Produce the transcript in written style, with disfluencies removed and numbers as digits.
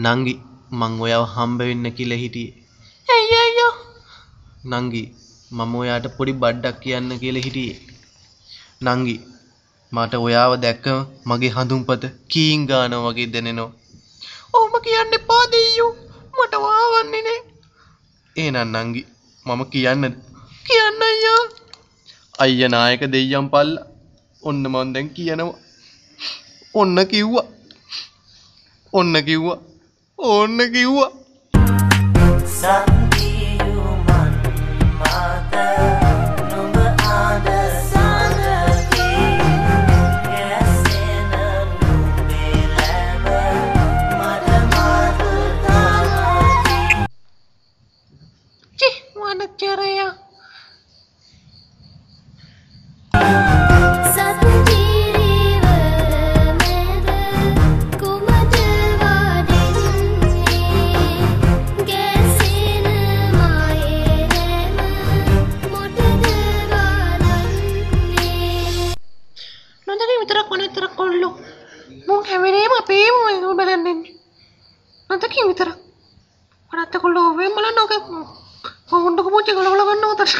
නංගි මං ඔයාව හම්බ වෙන්න කියලා හිටියේ. ඇයි අයියෝ? නංගි මම ඔයාට පොඩි බඩක් කියන්න කියලා හිටියේ. නංගි මට ඔයාව දැක්කම මගේ හඳුන්පත කීන් ගානවා වගේ දැනෙනවා. ඔහොම කියන්න එපා දෙයියෝ. මට වාවන්නේ නේ. එහෙනම් නංගි මම කියන්නද? කියන්න අයියා. අයියා නායක දෙයියන් පල්ලා. ඔන්න මං දැන් කියනවා. ඔන්න කිව්වා. ඔන්න කිව්වා. ඔන්න කිව්වා. Mana caranya? Nanti mitra kollo. Mau kamera apa ya mau balanin? Nanti mitra. Pada kollo, malah nak. Untuk kemudian kalau kan nonton.